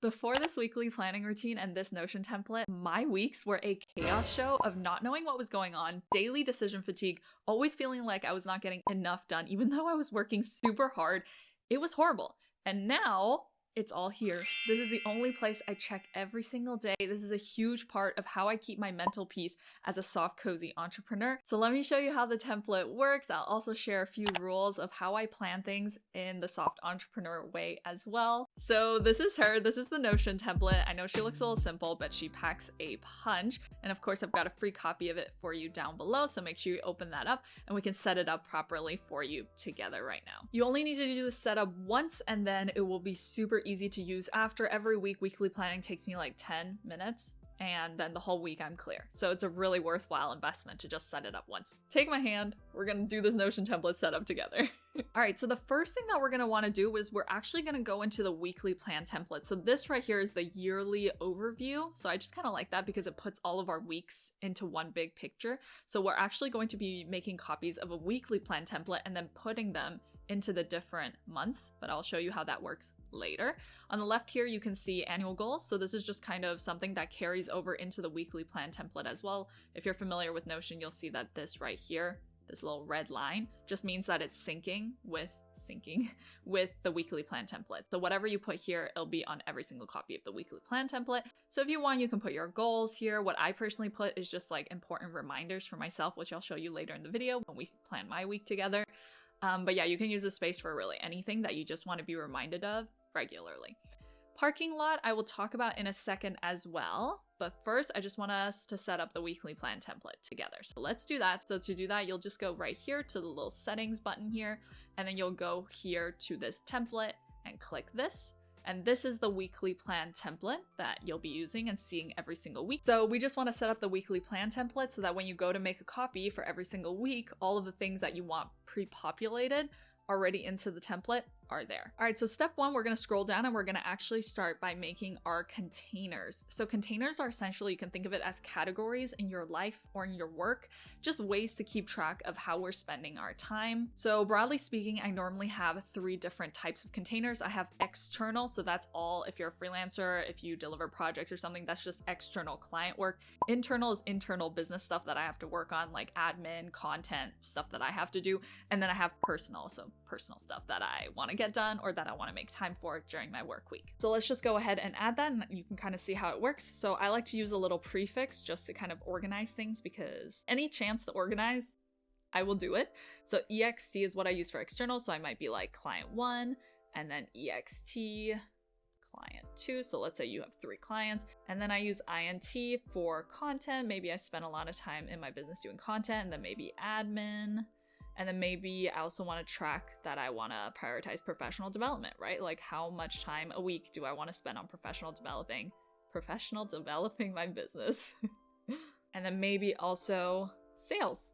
Before this weekly planning routine and this Notion template, my weeks were a chaos show of not knowing what was going on, daily decision fatigue, always feeling like I was not getting enough done, even though I was working super hard. It was horrible. And now it's all here. This is the only place I check every single day. This is a huge part of how I keep my mental peace as a soft, cozy entrepreneur. So let me show you how the template works. I'll also share a few rules of how I plan things in the soft entrepreneur way as well. So this is her. This is the Notion template. I know she looks a little simple, but she packs a punch. And of course, I've got a free copy of it for you down below. So make sure you open that up and we can set it up properly for you together right now. You only need to do the setup once and then it will be super easy to use after. Every week, weekly planning takes me like 10 minutes and then the whole week I'm clear. So it's a really worthwhile investment to just set it up once. Take my hand, we're gonna do this Notion template setup together. All right, so the first thing that we're gonna wanna do is we're actually gonna go into the weekly plan template. So this right here is the yearly overview. So I just kind of like that because it puts all of our weeks into one big picture. So we're actually going to be making copies of a weekly plan template and then putting them into the different months, but I'll show you how that works later. On the left here, you can see annual goals. So this is just kind of something that carries over into the weekly plan template as well. If you're familiar with Notion, you'll see that this right here, this little red line, just means that it's syncing with the weekly plan template. So whatever you put here, it'll be on every single copy of the weekly plan template. So if you want, you can put your goals here. What I personally put is just like important reminders for myself, which I'll show you later in the video when we plan my week together. But yeah, you can use this space for really anything that you just want to be reminded of regularly. Parking lot, I will talk about in a second as well. But first, I just want us to set up the weekly plan template together. So let's do that. So to do that, you'll just go right here to the little settings button here, and then you'll go here to this template and click this. And this is the weekly plan template that you'll be using and seeing every single week. So we just want to set up the weekly plan template so that when you go to make a copy for every single week, all of the things that you want pre-populated already into the template are there. All right, so step one, we're going to scroll down and we're going to actually start by making our containers. So containers are essentially, you can think of it as categories in your life or in your work, just ways to keep track of how we're spending our time. So broadly speaking, I normally have 3 different types of containers. I have external, so that's all if you're a freelancer, if you deliver projects or something, that's just external client work. Internal is internal business stuff that I have to work on, like admin, content, stuff that I have to do. And then I have personal, so personal stuff that I want to get done or that I want to make time for during my work week. So let's just go ahead and add that and you can kind of see how it works. So I like to use a little prefix just to kind of organize things because any chance to organize, I will do it. So ext is what I use for external. So I might be like client 1 and then ext client 2. So let's say you have 3 clients and then I use int for content. Maybe I spend a lot of time in my business doing content and then maybe admin. And then maybe I also want to track that I want to prioritize professional development, right? Like how much time a week do I want to spend on professional developing my business? And then maybe also sales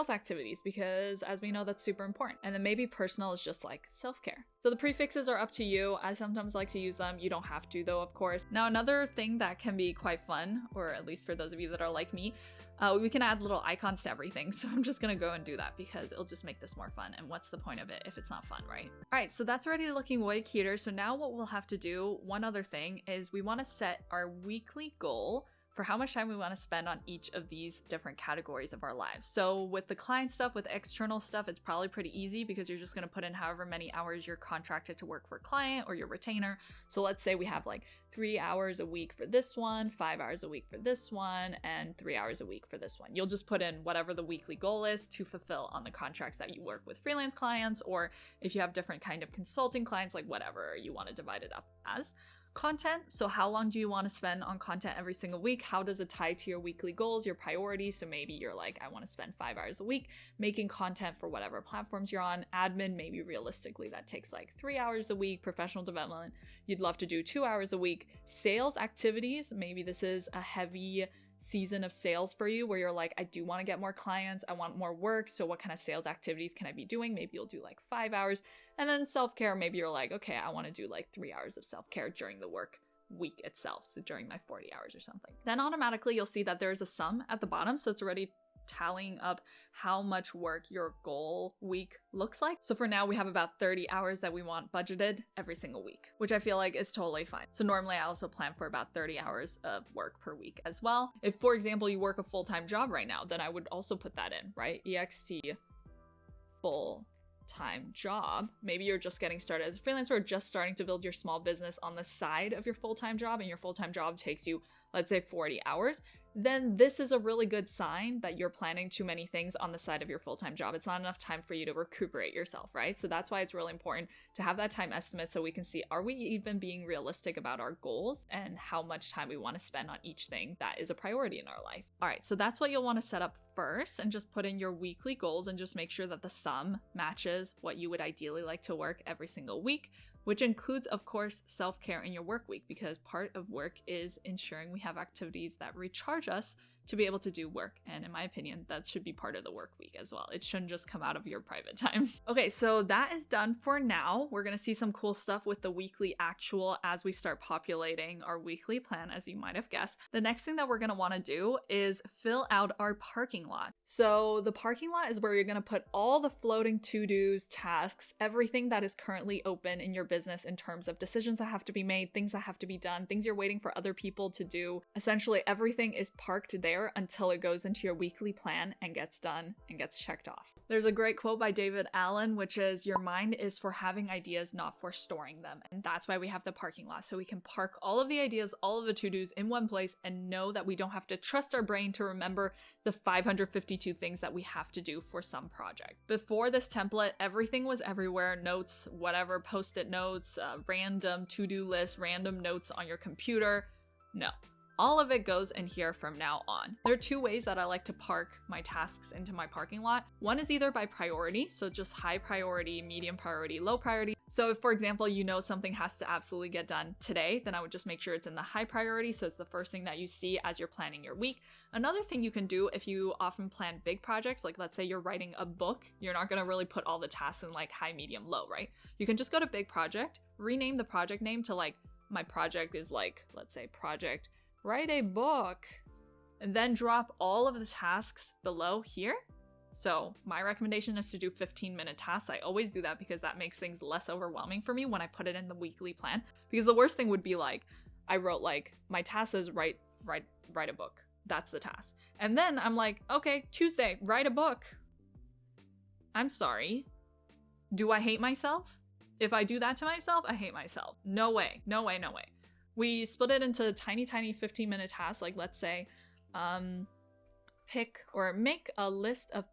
activities, because as we know, that's super important. And then maybe personal is just like self-care. So the prefixes are up to you. I sometimes like to use them. You don't have to though, of course. Now, another thing that can be quite fun, or at least for those of you that are like me, we can add little icons to everything. So I'm just gonna go and do that because it'll just make this more fun. And what's the point of it if it's not fun, right? All right, so that's already looking way cuter. So now what we'll have to do, one other thing, is we wanna set our weekly goal for how much time we want to spend on each of these different categories of our lives. So with the client stuff, with external stuff, it's probably pretty easy because you're just going to put in however many hours you're contracted to work for a client or your retainer. So let's say we have like 3 hours a week for this one, 5 hours a week for this one, and 3 hours a week for this one. You'll just put in whatever the weekly goal is to fulfill on the contracts that you work with freelance clients, or if you have different kind of consulting clients, like whatever you want to divide it up as. Content, so how long do you want to spend on content every single week? How does it tie to your weekly goals, your priorities? So maybe you're like, I want to spend 5 hours a week making content for whatever platforms you're on. Admin, maybe realistically that takes like 3 hours a week. Professional development, you'd love to do 2 hours a week. Sales activities, maybe this is a heavy season of sales for you where you're like, I do want to get more clients, I want more work, so what kind of sales activities can I be doing? Maybe you'll do like 5 hours. And then self-care, maybe you're like, okay, I want to do like 3 hours of self-care during the work week itself, so during my 40 hours or something. Then automatically you'll see that there's a sum at the bottom, so it's already tallying up how much work your goal week looks like. So for now, we have about 30 hours that we want budgeted every single week, which I feel like is totally fine. So normally I also plan for about 30 hours of work per week as well. If, for example, you work a full-time job right now, then I would also put that in, right? EXT full-time job. Maybe you're just getting started as a freelancer or just starting to build your small business on the side of your full-time job, and your full-time job takes you, let's say, 40 hours. Then this is a really good sign that you're planning too many things on the side of your full-time job. It's not enough time for you to recuperate yourself, right? So that's why it's really important to have that time estimate so we can see, are we even being realistic about our goals and how much time we want to spend on each thing that is a priority in our life. All right, so that's what you'll want to set up first, and just put in your weekly goals and just make sure that the sum matches what you would ideally like to work every single week, which includes, of course, self-care in your work week, because part of work is ensuring we have activities that recharge us to be able to do work. And in my opinion, that should be part of the work week as well. It shouldn't just come out of your private time. Okay, so that is done for now. We're gonna see some cool stuff with the weekly actual as we start populating our weekly plan, as you might have guessed. The next thing that we're gonna wanna do is fill out our parking lot. So the parking lot is where you're gonna put all the floating to-dos, tasks, everything that is currently open in your business in terms of decisions that have to be made, things that have to be done, things you're waiting for other people to do. Essentially, everything is parked there until it goes into your weekly plan and gets done and gets checked off. There's a great quote by David Allen, which is, "Your mind is for having ideas, not for storing them." And that's why we have the parking lot, so we can park all of the ideas, all of the to-dos in one place and know that we don't have to trust our brain to remember the 552 things that we have to do for some project. Before this template, everything was everywhere, notes, whatever, post-it notes, random to-do list, random notes on your computer. No. All of it goes in here from now on. There are two ways that I like to park my tasks into my parking lot. One is either by priority, so just high priority, medium priority, low priority. So if, for example, you know something has to absolutely get done today, then I would just make sure it's in the high priority, so it's the first thing that you see as you're planning your week. Another thing you can do if you often plan big projects, like let's say you're writing a book, you're not gonna really put all the tasks in like high, medium, low, right? You can just go to big project, rename the project name to like, my project is like, let's say project write a book, and then drop all of the tasks below here. So my recommendation is to do 15-minute tasks. I always do that because that makes things less overwhelming for me when I put it in the weekly plan. Because the worst thing would be like, I wrote like, my task is write a book. That's the task. And then I'm like, okay, Tuesday, write a book. I'm sorry. Do I hate myself? If I do that to myself, I hate myself. No way, no way, no way. We split it into tiny 15-minute tasks, like let's say, pick or make a list of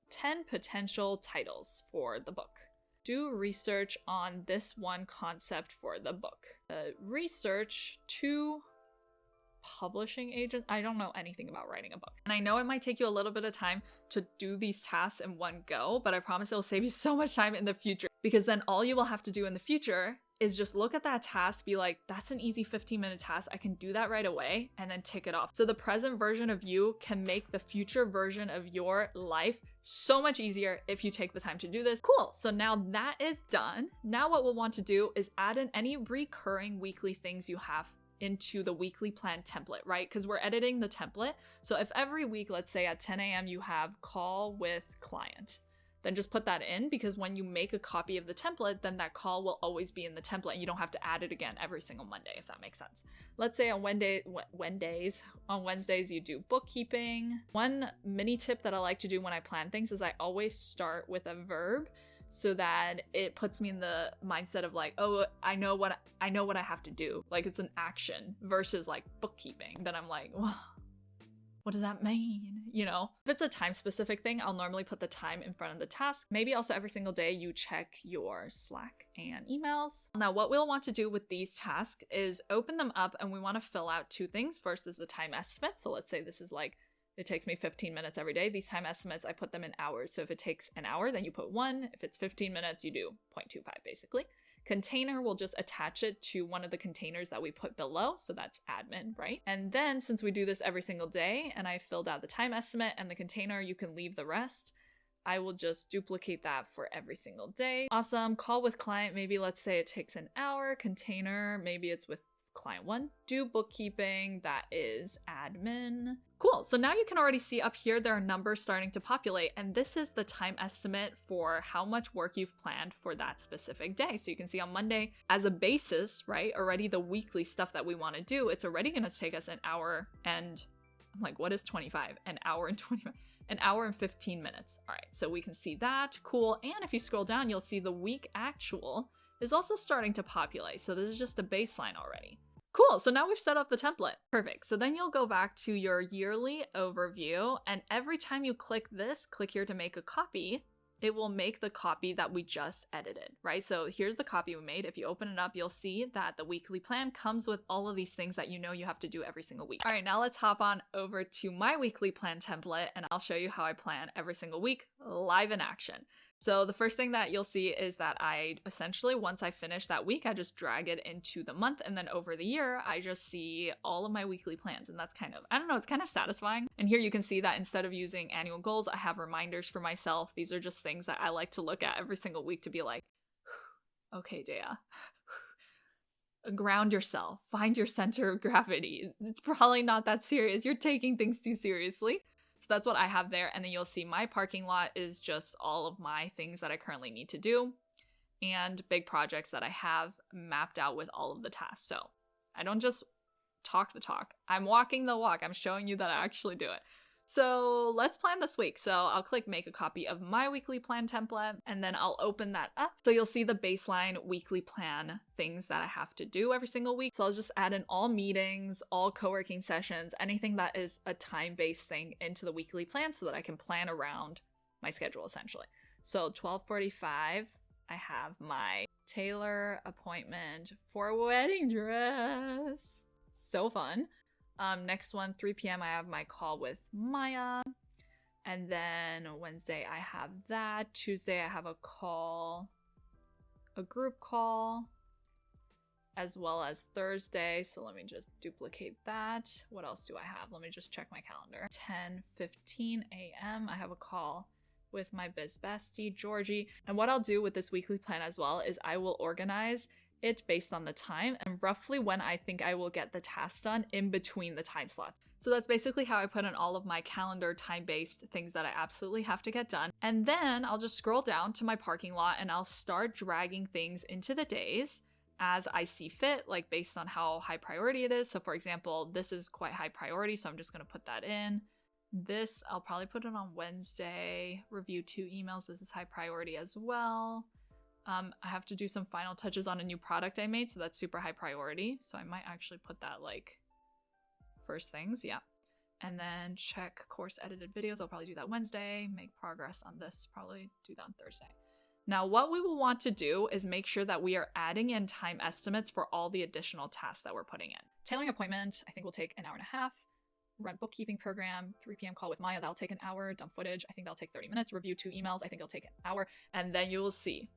10 potential titles for the book. Do research on this one concept for the book. Research 2 publishing agents. I don't know anything about writing a book. And I know it might take you a little bit of time to do these tasks in one go, but I promise it will save you so much time in the future, because then all you will have to do in the future is just look at that task, be like, that's an easy 15-minute task, I can do that right away, and then tick it off. So the present version of you can make the future version of your life so much easier if you take the time to do this. Cool, so now that is done. Now what we'll want to do is add in any recurring weekly things you have into the weekly plan template, right? Because we're editing the template. So if every week, let's say at 10 a.m. you have call with client, then just put that in, because when you make a copy of the template, then that call will always be in the template and you don't have to add it again every single Monday, if that makes sense. Let's say on Wednesdays you do bookkeeping. One mini tip that I like to do when I plan things is I always start with a verb, so that it puts me in the mindset of like, oh, I know what I have to do. Like it's an action versus like bookkeeping. Then I'm like, well, what does that mean? You know, if it's a time specific thing, I'll normally put the time in front of the task. Maybe also every single day you check your Slack and emails. Now, what we'll want to do with these tasks is open them up, and we want to fill out 2 things. First is the time estimate. So let's say this is like, it takes me 15 minutes every day. These time estimates, I put them in hours. So if it takes an hour, then you put 1. If it's 15 minutes, you do 0.25 basically. Container will just attach it to one of the containers that we put below. So that's admin, right? And then since we do this every single day and I filled out the time estimate and the container, you can leave the rest. I will just duplicate that for every single day. Awesome. Call with client. Maybe let's say it takes an hour. Container, maybe it's with client 1. Do bookkeeping, that is admin. Cool, so now you can already see up here there are numbers starting to populate, and this is the time estimate for how much work you've planned for that specific day. So you can see on Monday, as a basis, right, already the weekly stuff that we want to do, it's already going to take us an hour and, I'm like, what is 25? An hour and 25? An hour and 15 minutes. All right, so we can see that, cool. And if you scroll down, you'll see the week actual is also starting to populate. So this is just the baseline already. Cool, so now we've set up the template. Perfect, so then you'll go back to your yearly overview, and every time you click this, click here to make a copy, it will make the copy that we just edited, right? So here's the copy we made. If you open it up, you'll see that the weekly plan comes with all of these things that you know you have to do every single week. All right, now let's hop on over to my weekly plan template, and I'll show you how I plan every single week live in action. So the first thing that you'll see is that I essentially, once I finish that week, I just drag it into the month, and then over the year, I just see all of my weekly plans, and that's kind of, I don't know, it's kind of satisfying. And here you can see that instead of using annual goals, I have reminders for myself. These are just things that I like to look at every single week to be like, okay, Dea, ground yourself, find your center of gravity. It's probably not that serious. You're taking things too seriously. So that's what I have there. And then you'll see my parking lot is just all of my things that I currently need to do and big projects that I have mapped out with all of the tasks. So I don't just talk the talk. I'm walking the walk. I'm showing you that I actually do it. So let's plan this week. So I'll click make a copy of my weekly plan template, and then I'll open that up. So you'll see the baseline weekly plan things that I have to do every single week. So I'll just add in all meetings, all co-working sessions, anything that is a time-based thing into the weekly plan so that I can plan around my schedule essentially. So 12:45, I have my tailor appointment for a wedding dress. So fun. Next one, 3 p.m. I have my call with Maya. And then Wednesday I have that. Tuesday I have a call, a group call, as well as Thursday. So let me just duplicate that. What else do I have? Let me just check my calendar. 10:15 a.m. I have a call with my biz bestie, Georgie. And what I'll do with this weekly plan as well is I will organize it based on the time and roughly when I think I will get the tasks done in between the time slots. So that's basically how I put in all of my calendar time-based things that I absolutely have to get done. And then I'll just scroll down to my parking lot and I'll start dragging things into the days as I see fit, like based on how high priority it is. So for example, this is quite high priority, so I'm just going to put that in. This, I'll probably put it on Wednesday. Review 2 emails. This is high priority as well. I have to do some final touches on a new product I made, so that's super high priority. So I might actually put that like first things, yeah. And then check course edited videos. I'll probably do that Wednesday. Make progress on this, probably do that on Thursday. Now, what we will want to do is make sure that we are adding in time estimates for all the additional tasks that we're putting in. Tailoring appointment, I think will take an hour and a half. Run bookkeeping program, 3 p.m. call with Maya, that'll take an hour. Dump footage, I think that'll take 30 minutes. Review 2 emails, I think it'll take an hour. And then you will see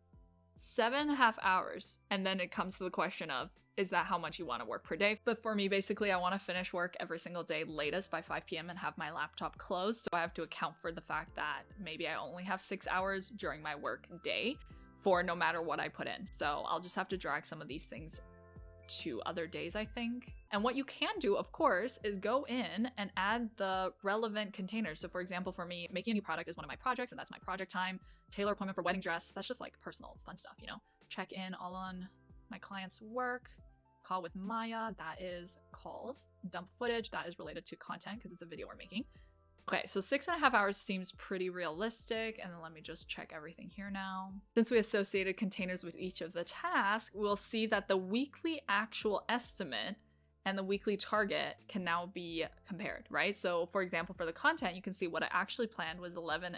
7.5 hours. And then it comes to the question of, is that how much you want to work per day? But for me, basically, I want to finish work every single day latest by 5 p.m. and have my laptop closed. So I have to account for the fact that maybe I only have 6 hours during my work day for no matter what I put in. So I'll just have to drag some of these things to other days, I think. And what you can do, of course, is go in and add the relevant containers. So for example, for me, making a new product is one of my projects, and that's my project time. Tailor appointment for wedding dress, that's just like personal fun stuff, you know? Check in all on my client's work. Call with Maya, that is calls. Dump footage, that is related to content because it's a video we're making. Okay, so 6.5 hours seems pretty realistic, and then let me just check everything here now. Since we associated containers with each of the tasks, we'll see that the weekly actual estimate and the weekly target can now be compared, right? So for example, for the content, you can see what I actually planned was 11.5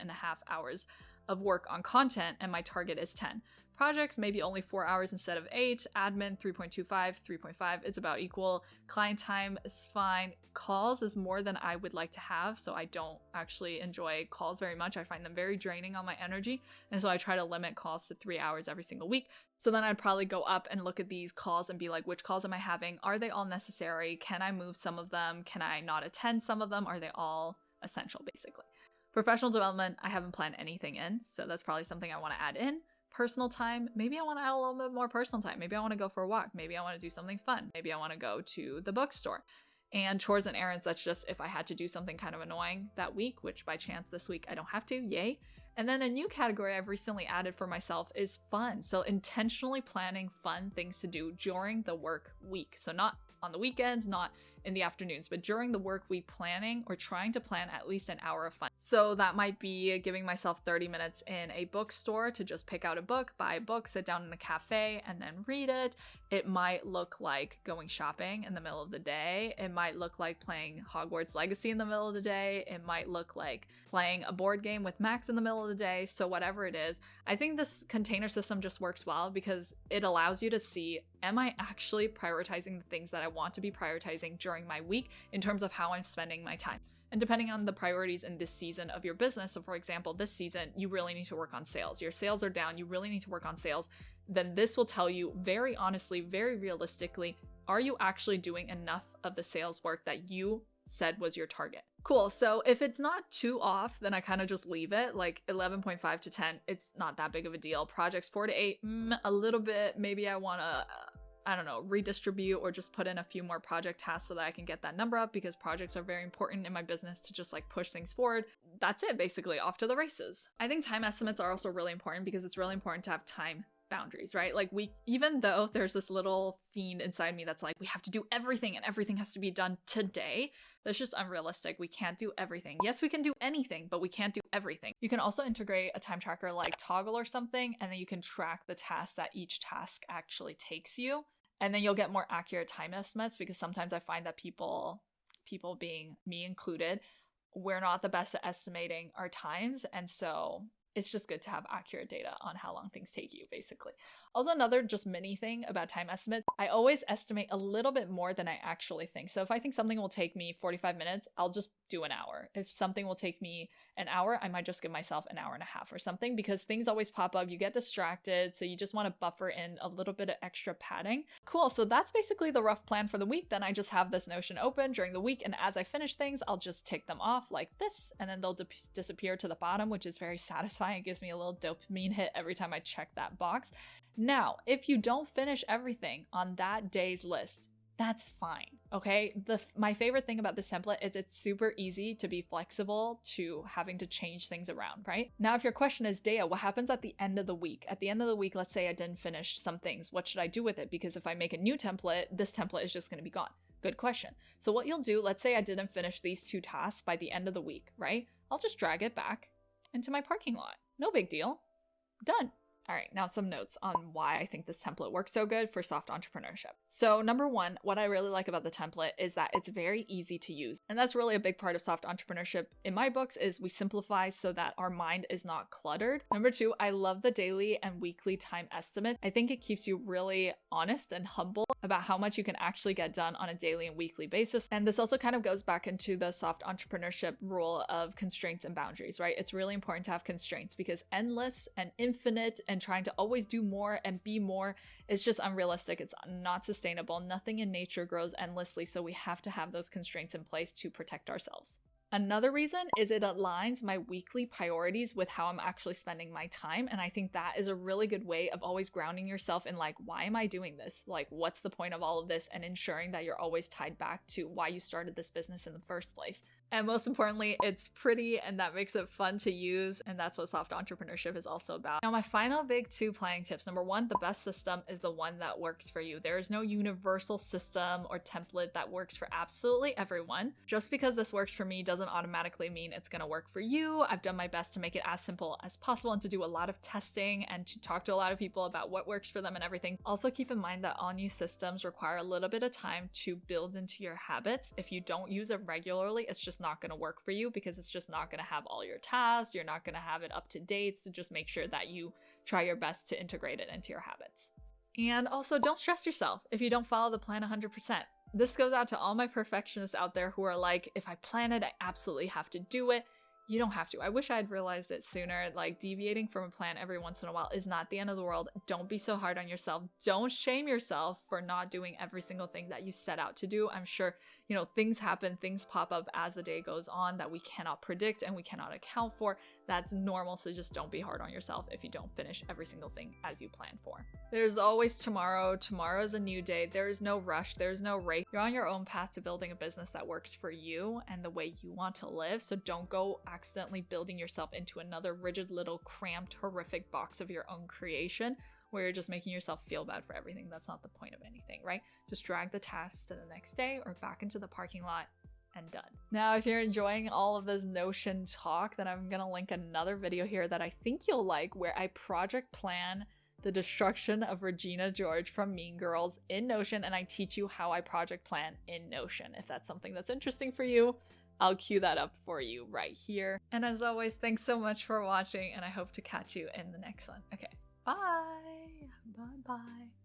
hours of work on content, and my target is 10. Projects, maybe only 4 hours instead of 8. Admin, 3.25, 3.5. It's about equal. Client time is fine. Calls is more than I would like to have, so I don't actually enjoy calls very much. I find them very draining on my energy, and so I try to limit calls to 3 hours every single week. So then I'd probably go up and look at these calls and be like, which calls am I having? Are they all necessary? Can I move some of them? Can I not attend some of them? Are they all essential, basically? Professional development, I haven't planned anything in, so that's probably something I want to add in. personal time, maybe I want to add a little bit more personal time. Maybe I want to go for a walk. Maybe I want to do something fun. Maybe I want to go to the bookstore. And chores and errands, that's just if I had to do something kind of annoying that week, which by chance this week I don't have to, yay. And then a new category I've recently added for myself is fun. So intentionally planning fun things to do during the work week. So not on the weekends, not in the afternoons, but during the work week, planning or trying to plan at least an hour of fun. So that might be giving myself 30 minutes in a bookstore to just pick out a book, buy a book, sit down in a cafe, and then read it. It might look like going shopping in the middle of the day. It might look like playing Hogwarts Legacy in the middle of the day. It might look like playing a board game with Max in the middle of the day. So whatever it is, I think this container system just works well because it allows you to see, am I actually prioritizing the things that I want to be prioritizing during my week in terms of how I'm spending my time? And depending on the priorities in this season of your business, so for example, this season, you really need to work on sales. Your sales are down, you really need to work on sales. Then this will tell you very honestly, very realistically, are you actually doing enough of the sales work that you said was your target? Cool. So if it's not too off, then I kind of just leave it. Like 11.5 to 10, it's not that big of a deal. Projects 4 to 8, a little bit. Maybe I want to, I don't know, redistribute or just put in a few more project tasks so that I can get that number up, because projects are very important in my business to just like push things forward. That's it, basically, off to the races. I think time estimates are also really important because it's really important to have time boundaries, right? Like even though there's this little fiend inside me that's like, we have to do everything and everything has to be done today, that's just unrealistic. We can't do everything. Yes, we can do anything, but we can't do everything. You can also integrate a time tracker like Toggle or something, and then you can track the tasks that each task actually takes you. And then you'll get more accurate time estimates, because sometimes I find that people being me included, we're not the best at estimating our times. And so it's just good to have accurate data on how long things take you, basically. Also, another just mini thing about time estimates, I always estimate a little bit more than I actually think. So if I think something will take me 45 minutes, I'll just do an hour. If something will take me an hour, I might just give myself an hour and a half or something, because things always pop up, you get distracted, so you just want to buffer in a little bit of extra padding. Cool, so that's basically the rough plan for the week. Then I just have this Notion open during the week, and as I finish things, I'll just tick them off like this, and then they'll disappear to the bottom, which is very satisfying. It gives me a little dopamine hit every time I check that box. Now, if you don't finish everything on that day's list, that's fine, okay? My favorite thing about this template is it's super easy to be flexible to having to change things around, right? Now, if your question is, Dea, what happens at the end of the week? At the end of the week, let's say I didn't finish some things. What should I do with it? Because if I make a new template, this template is just going to be gone. Good question. So what you'll do, let's say I didn't finish these 2 tasks by the end of the week, right? I'll just drag it back into my parking lot. No big deal. Done. All right, now some notes on why I think this template works so good for soft entrepreneurship. So number one, what I really like about the template is that it's very easy to use. And that's really a big part of soft entrepreneurship in my books, is we simplify so that our mind is not cluttered. Number two, I love the daily and weekly time estimate. I think it keeps you really honest and humble about how much you can actually get done on a daily and weekly basis. And this also kind of goes back into the soft entrepreneurship rule of constraints and boundaries, right? It's really important to have constraints, because endless and infinite and trying to always do more and be more is just unrealistic. It's not sustainable. Nothing in nature grows endlessly, so we have to have those constraints in place to protect ourselves. Another reason is it aligns my weekly priorities with how I'm actually spending my time. And I think that is a really good way of always grounding yourself in like, why am I doing this? Like, what's the point of all of this? And ensuring that you're always tied back to why you started this business in the first place. And most importantly, it's pretty, and that makes it fun to use. And that's what soft entrepreneurship is also about. Now, my final big 2 planning tips. Number one, the best system is the one that works for you. There is no universal system or template that works for absolutely everyone. Just because this works for me doesn't automatically mean it's going to work for you. I've done my best to make it as simple as possible and to do a lot of testing and to talk to a lot of people about what works for them and everything. Also, keep in mind that all new systems require a little bit of time to build into your habits. If you don't use it regularly, it's just not going to work for you, because it's just not going to have all your tasks. You're not going to have it up to date. So just make sure that you try your best to integrate it into your habits. And also, don't stress yourself if you don't follow the plan 100%. This goes out to all my perfectionists out there who are like, if I plan it, I absolutely have to do it. You don't have to. I wish I had realized it sooner. Like, deviating from a plan every once in a while is not the end of the world. Don't be so hard on yourself. Don't shame yourself for not doing every single thing that you set out to do. I'm sure, things happen, things pop up as the day goes on that we cannot predict and we cannot account for. That's normal, so just don't be hard on yourself if you don't finish every single thing as you plan for. There's always tomorrow. Tomorrow is a new day. There is no rush. There's no race. You're on your own path to building a business that works for you and the way you want to live, so don't go accidentally building yourself into another rigid little cramped, horrific box of your own creation where you're just making yourself feel bad for everything. That's not the point of anything, right? Just drag the tasks to the next day or back into the parking lot and done. Now, if you're enjoying all of this Notion talk, then I'm gonna link another video here that I think you'll like where I project plan the destruction of Regina George from Mean Girls in Notion, and I teach you how I project plan in Notion. If that's something that's interesting for you, I'll cue that up for you right here. And as always, thanks so much for watching, and I hope to catch you in the next one. Okay, bye! Bye-bye.